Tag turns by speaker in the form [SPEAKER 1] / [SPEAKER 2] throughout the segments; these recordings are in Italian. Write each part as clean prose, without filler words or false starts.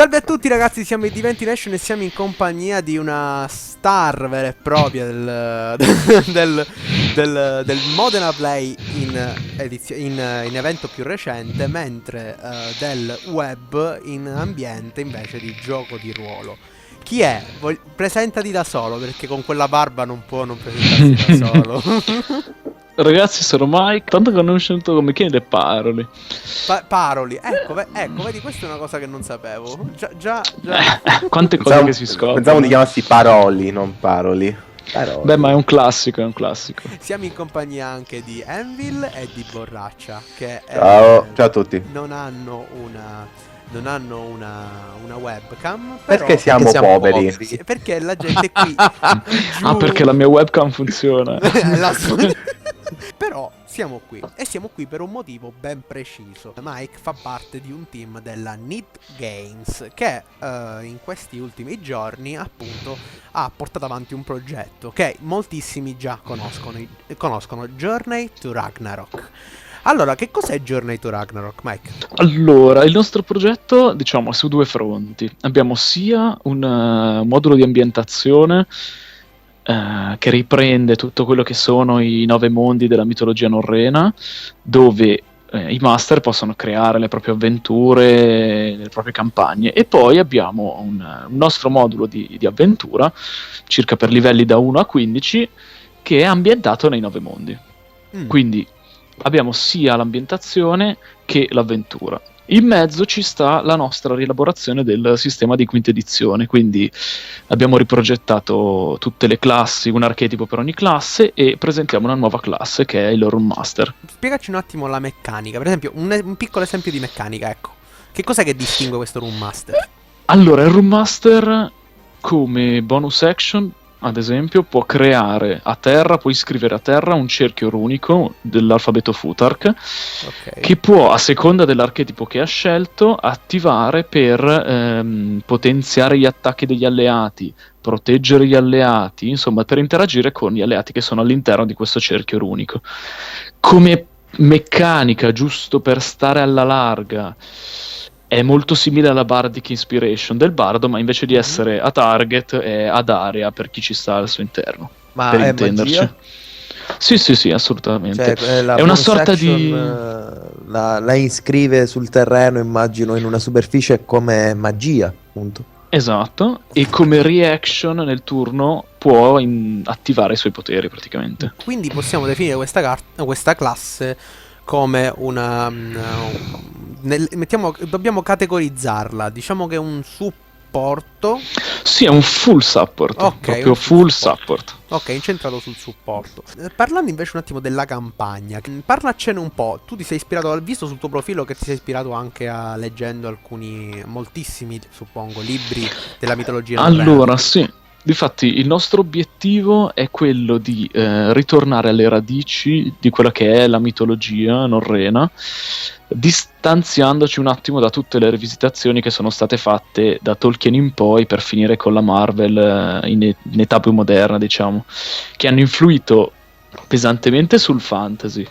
[SPEAKER 1] Salve a tutti ragazzi, siamo i Diventi Nation e siamo in compagnia di una star vera e propria del Modena Play in evento più recente, mentre del web in ambiente invece di gioco di ruolo. Chi è? Presentati da solo, perché con quella barba non può non presentarsi da solo.
[SPEAKER 2] Ragazzi, sono Mike, tanto conosciuto come Chiede Paroli.
[SPEAKER 1] Paroli, ecco, vedi, questa è una cosa che non sapevo. Già.
[SPEAKER 2] Quante cose che si scoprono.
[SPEAKER 3] Pensavo di chiamarsi Paroli, non Paroli.
[SPEAKER 2] Paroli. Beh, ma è un classico,
[SPEAKER 1] Siamo in compagnia anche di Anvil e di Borraccia, che
[SPEAKER 3] ciao a tutti.
[SPEAKER 1] non hanno una webcam.
[SPEAKER 3] Perché siamo poveri?
[SPEAKER 1] Sì, perché la gente qui giù...
[SPEAKER 2] perché la mia webcam funziona.
[SPEAKER 1] Però siamo qui per un motivo ben preciso. Mike fa parte di un team della Need Games che in questi ultimi giorni appunto ha portato avanti un progetto che moltissimi già conoscono, Journey to Ragnarok. Allora, che cos'è Journey to Ragnarok, Mike?
[SPEAKER 2] Allora, il nostro progetto, diciamo, è su due fronti. Abbiamo sia un modulo di ambientazione che riprende tutto quello che sono i 9 mondi della mitologia norrena, dove i master possono creare le proprie avventure, le proprie campagne, e poi abbiamo un nostro modulo di avventura, circa per livelli da 1 a 15, che è ambientato nei 9 mondi. Quindi abbiamo sia l'ambientazione che l'avventura. In mezzo ci sta la nostra rielaborazione del sistema di quinta edizione, quindi abbiamo riprogettato tutte le classi, un archetipo per ogni classe, e presentiamo una nuova classe che è il Rune Master.
[SPEAKER 1] Spiegaci un attimo la meccanica, per esempio un piccolo esempio di meccanica, ecco. Che cos'è che distingue questo Rune Master?
[SPEAKER 2] Allora, il Rune Master come bonus action, ad esempio, può creare a terra, puoi scrivere a terra un cerchio runico dell'alfabeto Futhark, che può, a seconda dell'archetipo che ha scelto, attivare per potenziare gli attacchi degli alleati, proteggere gli alleati, insomma, per interagire con gli alleati che sono all'interno di questo cerchio runico. Come meccanica, giusto per stare alla larga, è molto simile alla Bardic Inspiration del bardo, ma invece di essere a target è ad area per chi ci sta al suo interno.
[SPEAKER 4] Ma
[SPEAKER 2] per
[SPEAKER 4] è
[SPEAKER 2] intenderci.
[SPEAKER 4] magia?
[SPEAKER 2] Sì, assolutamente.
[SPEAKER 4] Cioè,
[SPEAKER 2] è una sorta
[SPEAKER 4] action,
[SPEAKER 2] di...
[SPEAKER 4] la iscrive sul terreno, immagino, in una superficie come magia, appunto.
[SPEAKER 2] Esatto, e come reaction nel turno può attivare i suoi poteri praticamente.
[SPEAKER 1] Quindi possiamo definire questa classe come dobbiamo categorizzarla, diciamo che è un supporto.
[SPEAKER 2] Sì, è un full support, proprio full support.
[SPEAKER 1] Ok, incentrato sul supporto. Parlando invece un attimo della campagna, parlacene un po'. Tu ti sei ispirato, visto sul tuo profilo che ti sei ispirato anche leggendo moltissimi, suppongo, libri della mitologia norrena.
[SPEAKER 2] Allora, sì. Difatti il nostro obiettivo è quello di ritornare alle radici di quella che è la mitologia norrena, distanziandoci un attimo da tutte le rivisitazioni che sono state fatte da Tolkien in poi per finire con la Marvel in età più moderna, diciamo, che hanno influito pesantemente sul fantasy,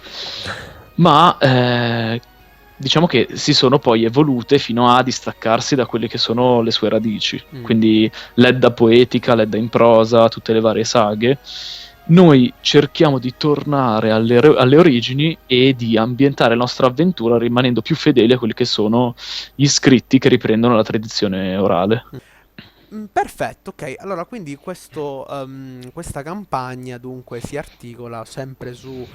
[SPEAKER 2] ma diciamo che si sono poi evolute fino a distaccarsi da quelle che sono le sue radici. Quindi l'Edda poetica, l'Edda in prosa, tutte le varie saghe. Noi cerchiamo di tornare alle origini e di ambientare la nostra avventura rimanendo più fedeli a quelli che sono gli scritti che riprendono la tradizione orale.
[SPEAKER 1] Perfetto, ok. Allora, quindi questa campagna dunque si articola sempre su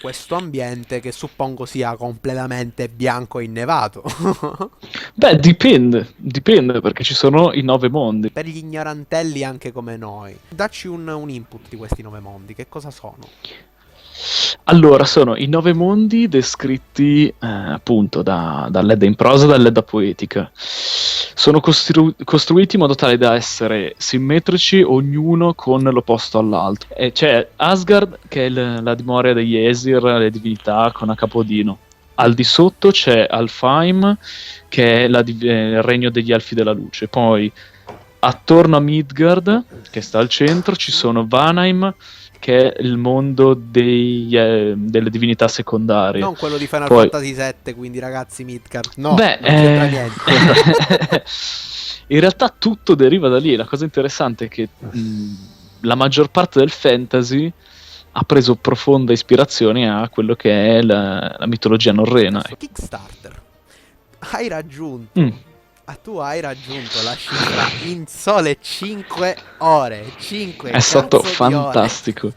[SPEAKER 1] questo ambiente che suppongo sia completamente bianco e innevato.
[SPEAKER 2] Beh, dipende perché ci sono i 9 mondi.
[SPEAKER 1] Per gli ignorantelli anche come noi, dacci un input di questi 9 mondi, che cosa sono?
[SPEAKER 2] Allora, sono i 9 mondi descritti appunto dall'Edda in prosa e dall'Edda poetica. Sono costruiti in modo tale da essere simmetrici, ognuno con l'opposto all'altro. E c'è Asgard, che è la dimora degli Aesir, le divinità con a capodino. Al di sotto c'è Alfheim, che è il regno degli Elfi della Luce. Poi attorno a Midgard, che sta al centro, ci sono Vanheim, che è il mondo delle divinità secondarie.
[SPEAKER 1] Non quello di Final
[SPEAKER 2] Poi-
[SPEAKER 1] Fantasy VII, quindi ragazzi Midgard. No,
[SPEAKER 2] Beh,
[SPEAKER 1] non c'entra niente.
[SPEAKER 2] in realtà tutto deriva da lì. La cosa interessante è che la maggior parte del fantasy ha preso profonda ispirazione a quello che è la mitologia norrena.
[SPEAKER 1] Su Kickstarter hai raggiunto
[SPEAKER 2] Mm.
[SPEAKER 1] tu hai raggiunto la cifra in sole 5 ore. 5
[SPEAKER 2] È stato
[SPEAKER 1] cazzo di ore.
[SPEAKER 2] fantastico.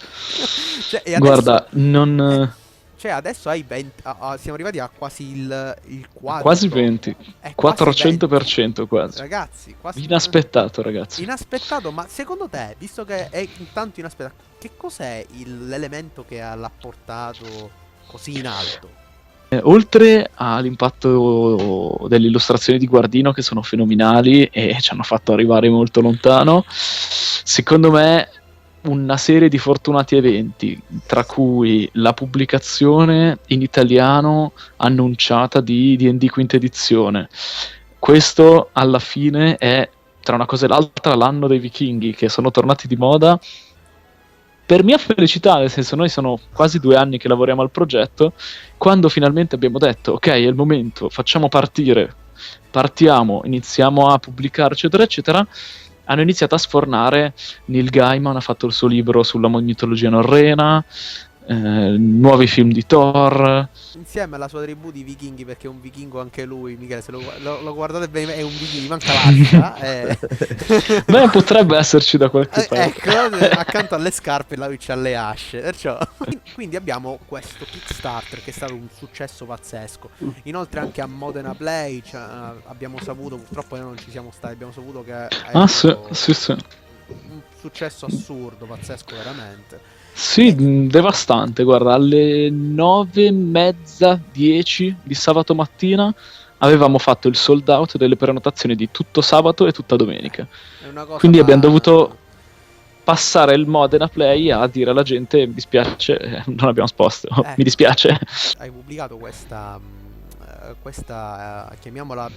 [SPEAKER 1] Cioè, e adesso,
[SPEAKER 2] Guarda, non
[SPEAKER 1] cioè adesso hai 20, siamo arrivati a quasi il quadro.
[SPEAKER 2] quasi 20,
[SPEAKER 1] È quasi
[SPEAKER 2] 400%
[SPEAKER 1] 20.
[SPEAKER 2] quasi.
[SPEAKER 1] Ragazzi, quasi
[SPEAKER 2] Inaspettato, ragazzi.
[SPEAKER 1] Inaspettato, ma secondo te, visto che è intanto inaspettato, che cos'è l'elemento che l'ha portato così in alto?
[SPEAKER 2] Oltre all'impatto delle illustrazioni di Guardino che sono fenomenali e ci hanno fatto arrivare molto lontano, secondo me una serie di fortunati eventi, tra cui la pubblicazione in italiano annunciata di D&D quinta edizione. Questo alla fine è, tra una cosa e l'altra, l'anno dei vichinghi che sono tornati di moda. Per mia felicità, nel senso, noi sono quasi 2 anni che lavoriamo al progetto, quando finalmente abbiamo detto ok, è il momento, facciamo partire, partiamo, iniziamo a pubblicare eccetera eccetera, hanno iniziato a sfornare. Neil Gaiman ha fatto il suo libro sulla mitologia norrena, nuovi film di Thor.
[SPEAKER 1] Insieme alla sua tribù di vichinghi, perché è un vichingo anche lui, Michele, se lo guardate bene, è un vichingo, gli manca l'ascia.
[SPEAKER 2] Beh, potrebbe esserci da qualche parte.
[SPEAKER 1] Ecco, accanto alle scarpe lui c'ha le asce. Perciò. Quindi abbiamo questo Kickstarter che è stato un successo pazzesco. Inoltre anche a Modena Play abbiamo saputo, purtroppo noi non ci siamo stati, abbiamo saputo che
[SPEAKER 2] Ah sì, sì, sì.
[SPEAKER 1] un successo assurdo, pazzesco veramente.
[SPEAKER 2] Sì, devastante, guarda, alle 9:30, 10 di sabato mattina avevamo fatto il sold out delle prenotazioni di tutto sabato e tutta domenica.
[SPEAKER 1] È una cosa
[SPEAKER 2] Quindi abbiamo dovuto passare il Modena Play a dire alla gente mi dispiace, non abbiamo sposto, mi dispiace.
[SPEAKER 1] Hai pubblicato questa chiamiamola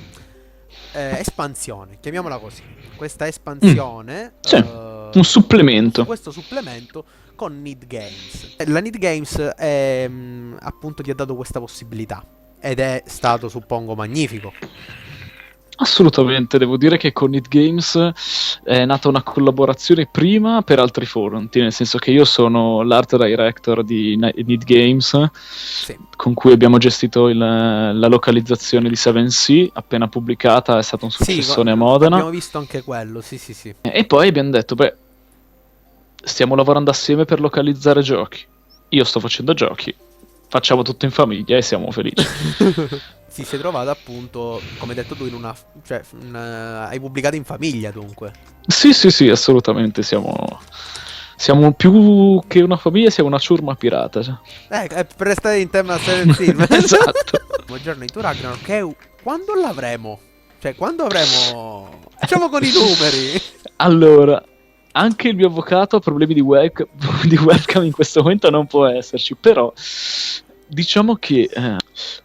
[SPEAKER 1] espansione, chiamiamola così. Questa espansione,
[SPEAKER 2] Sì, un supplemento.
[SPEAKER 1] questo supplemento con Need Games. La Need Games appunto ti ha dato questa possibilità ed è stato, suppongo, magnifico.
[SPEAKER 2] Assolutamente, devo dire che con Need Games è nata una collaborazione prima per altri fronti, nel senso che io sono l'art director di Need Games,
[SPEAKER 1] Sì.
[SPEAKER 2] con cui abbiamo gestito la localizzazione di 7C, appena pubblicata è stato un successone a Modena.
[SPEAKER 1] Abbiamo visto anche quello, sì.
[SPEAKER 2] E poi abbiamo detto, beh, stiamo lavorando assieme per localizzare giochi. Io sto facendo giochi, facciamo tutto in famiglia e siamo felici.
[SPEAKER 1] Si è trovato appunto, come hai detto tu, hai pubblicato in famiglia dunque.
[SPEAKER 2] Sì, assolutamente, siamo più che una famiglia, siamo una ciurma pirata. Cioè.
[SPEAKER 1] Per restare in tema Silent Hill.
[SPEAKER 2] Esatto.
[SPEAKER 1] Buongiorno, tu Ragnarok, quando l'avremo? Cioè, quando avremo... Facciamo con i numeri.
[SPEAKER 2] Allora, anche il mio avvocato ha problemi di webcam in questo momento non può esserci, però diciamo che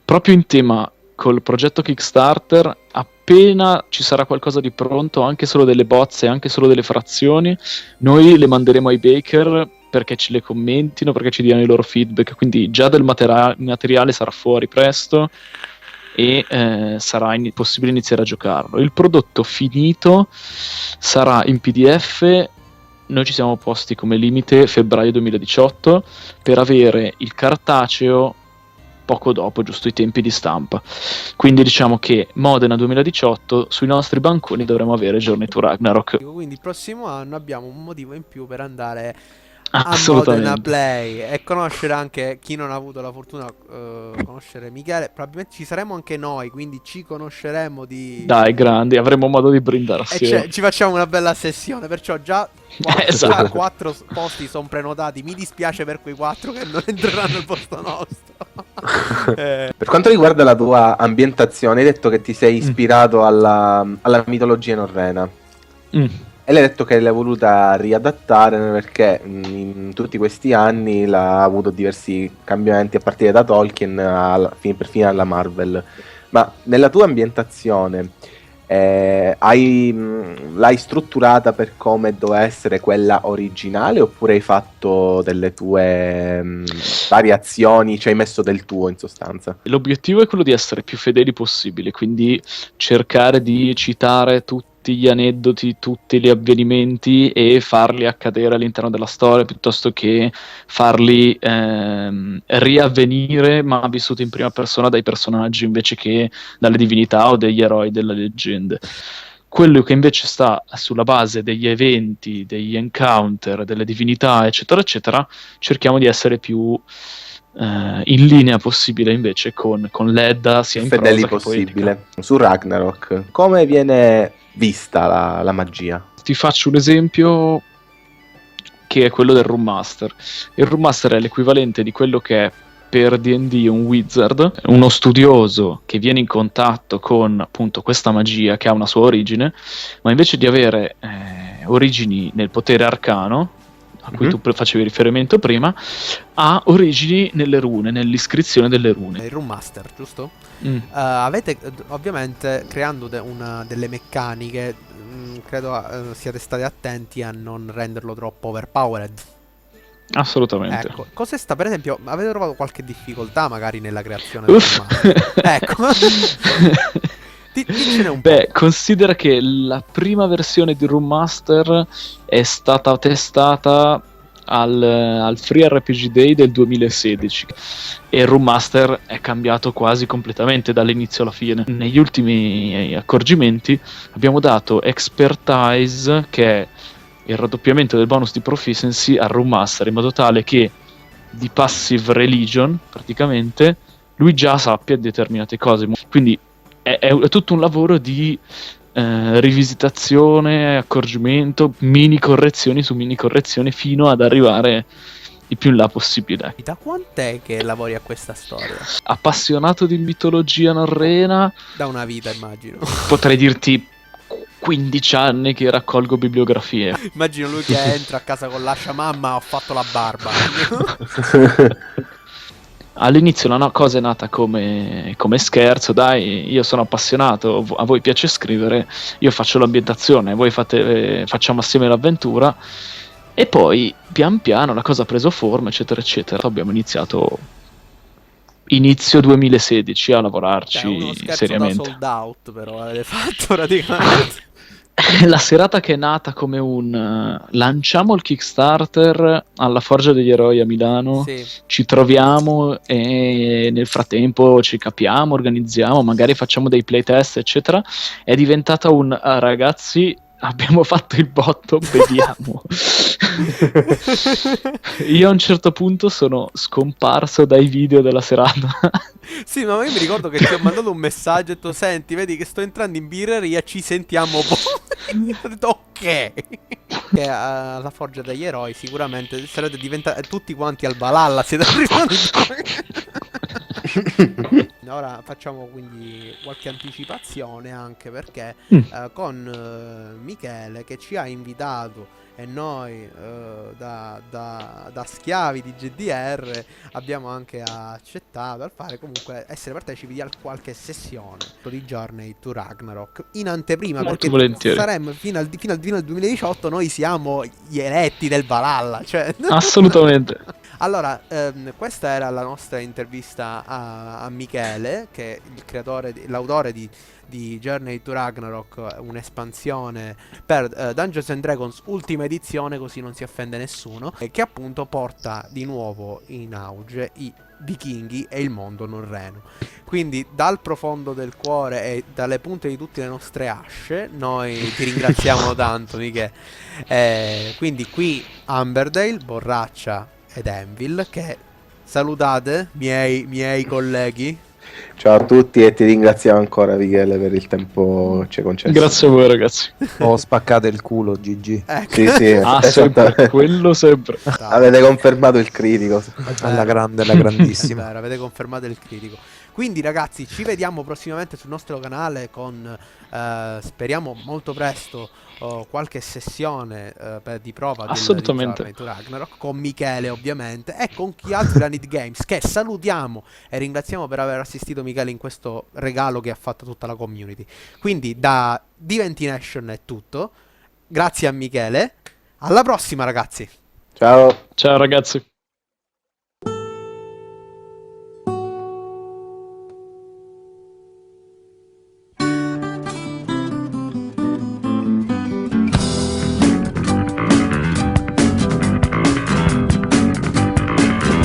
[SPEAKER 2] proprio in tema col progetto Kickstarter, appena ci sarà qualcosa di pronto, anche solo delle bozze, anche solo delle frazioni, noi le manderemo ai baker perché ce le commentino, perché ci diano i loro feedback, quindi già del materiale sarà fuori presto e sarà possibile iniziare a giocarlo. Il prodotto finito sarà in PDF. Noi ci siamo posti come limite febbraio 2018 per avere il cartaceo poco dopo, giusto i tempi di stampa. Quindi diciamo che Modena 2018 sui nostri banconi dovremo avere Journey to Ragnarok.
[SPEAKER 1] Quindi il prossimo anno abbiamo un motivo in più per andare a
[SPEAKER 2] Assolutamente.
[SPEAKER 1] Modena Play e conoscere anche chi non ha avuto la fortuna conoscere Michele. Probabilmente ci saremo anche noi, quindi ci conosceremo di...
[SPEAKER 2] Dai, grandi, avremo modo di brindare assieme.
[SPEAKER 1] Ci facciamo una bella sessione, perciò già
[SPEAKER 2] Esatto.
[SPEAKER 1] 4 posti sono prenotati. Mi dispiace per quei 4 che non entreranno al posto nostro.
[SPEAKER 3] Per quanto riguarda la tua ambientazione, hai detto che ti sei ispirato alla mitologia norrena. E l'hai detto che l'hai voluta riadattare perché in tutti questi anni ha avuto diversi cambiamenti a partire da Tolkien per fine alla Marvel. Ma nella tua ambientazione L'hai strutturata per come doveva essere quella originale, oppure hai fatto delle tue variazioni, ci hai messo del tuo in sostanza?
[SPEAKER 2] L'obiettivo è quello di essere più fedeli possibile, quindi cercare di citare tutti gli aneddoti, tutti gli avvenimenti e farli accadere all'interno della storia, piuttosto che farli riavvenire ma vissuti in prima persona dai personaggi invece che dalle divinità o degli eroi della leggenda. Quello che invece sta sulla base degli eventi, degli encounter, delle divinità, eccetera, eccetera, cerchiamo di essere più in linea possibile invece con l'Edda, sia in
[SPEAKER 3] fedeli
[SPEAKER 2] prosa che
[SPEAKER 3] possibile.
[SPEAKER 2] poetica.
[SPEAKER 3] Su Ragnarok, come viene vista la magia?
[SPEAKER 2] Ti faccio un esempio che è quello del Room Master. Il Room Master è l'equivalente di quello che è per D&D un wizard, uno studioso che viene in contatto con appunto questa magia che ha una sua origine, ma invece di avere origini nel potere arcano, a cui tu facevi riferimento prima, ha origini nelle rune, nell'iscrizione delle rune.
[SPEAKER 1] Il Room Master, giusto? Avete ovviamente creando delle meccaniche, credo siate stati attenti a non renderlo troppo overpowered.
[SPEAKER 2] Assolutamente.
[SPEAKER 1] Ecco, cosa sta, per esempio, avete trovato qualche difficoltà magari nella creazione del Room Master? Ecco. Dicene un po'.
[SPEAKER 2] Beh, considera che la prima versione di Room Master è stata testata al Free RPG Day del 2016 e il Room Master è cambiato quasi completamente dall'inizio alla fine. Negli ultimi accorgimenti abbiamo dato Expertise, che è il raddoppiamento del bonus di Proficiency, al Room Master, in modo tale che di Passive Religion praticamente lui già sappia determinate cose, quindi è tutto un lavoro di rivisitazione, accorgimento, mini correzioni su mini correzioni fino ad arrivare il più in là possibile.
[SPEAKER 1] Da quant'è che lavori a questa storia?
[SPEAKER 2] Appassionato di mitologia norrena?
[SPEAKER 1] Da una vita, immagino.
[SPEAKER 2] Potrei dirti 15 anni che raccolgo bibliografie.
[SPEAKER 1] Immagino lui che entra a casa con l'ascia: mamma, ho fatto la barba.
[SPEAKER 2] All'inizio una cosa è nata come scherzo, dai, io sono appassionato, a voi piace scrivere, io faccio l'ambientazione, voi facciamo assieme l'avventura, e poi pian piano la cosa ha preso forma, eccetera, eccetera. Abbiamo iniziato inizio 2016 a lavorarci
[SPEAKER 1] uno scherzo
[SPEAKER 2] seriamente.
[SPEAKER 1] Da sold out, però avete fatto praticamente.
[SPEAKER 2] La serata che è nata come un lanciamo il Kickstarter alla Forgia degli Eroi a Milano,
[SPEAKER 1] Sì.
[SPEAKER 2] ci troviamo e nel frattempo ci capiamo, organizziamo, magari facciamo dei playtest, eccetera, è diventata un ragazzi, abbiamo fatto il botto, beviamo. Io a un certo punto sono scomparso dai video della serata.
[SPEAKER 1] Sì, ma io mi ricordo che ti ho mandato un messaggio e detto: senti, vedi che sto entrando in birreria, ci sentiamo poi. Ho detto ok. Che alla Forgia degli Eroi sicuramente sarete diventati tutti quanti al Valhalla, siete arrivati. Ora facciamo quindi qualche anticipazione, anche perché con Michele, che ci ha invitato, e noi da schiavi di GDR abbiamo anche accettato al fare, comunque, essere partecipi di qualche sessione di Journey to Ragnarok in anteprima.
[SPEAKER 2] Molto
[SPEAKER 1] perché
[SPEAKER 2] volentieri.
[SPEAKER 1] saremmo fino al 2018, noi siamo gli eletti del Valhalla, cioè.
[SPEAKER 2] Assolutamente.
[SPEAKER 1] Allora, questa era la nostra intervista a Michele, che è l'autore di Journey to Ragnarok, un'espansione per Dungeons and Dragons ultima edizione, così non si offende nessuno, e che appunto porta di nuovo in auge i vichinghi e il mondo norreno. Quindi dal profondo del cuore e dalle punte di tutte le nostre asce noi ti ringraziamo tanto, Michele. Quindi qui Amberdale, Borraccia ed Envil, che salutate, miei colleghi.
[SPEAKER 3] Ciao a tutti e ti ringraziamo ancora, Michele, per il tempo che ci hai concesso.
[SPEAKER 2] Grazie a voi, ragazzi.
[SPEAKER 4] Ho spaccato il culo, GG.
[SPEAKER 3] Sì, sì,
[SPEAKER 2] sempre, quello sempre.
[SPEAKER 3] Avete confermato il critico.
[SPEAKER 4] Alla grande, alla grandissima.
[SPEAKER 1] Vero, avete confermato il critico. Quindi ragazzi, ci vediamo prossimamente sul nostro canale con speriamo molto presto qualche sessione di prova
[SPEAKER 2] Assolutamente.
[SPEAKER 1] di Journey to Ragnarok con Michele ovviamente e con chi altro da Need Games, che salutiamo e ringraziamo per aver assistito Michele in questo regalo che ha fatto tutta la community. Quindi da Diventi Nation è tutto, grazie a Michele, alla prossima ragazzi.
[SPEAKER 3] Ciao.
[SPEAKER 2] Ciao ragazzi.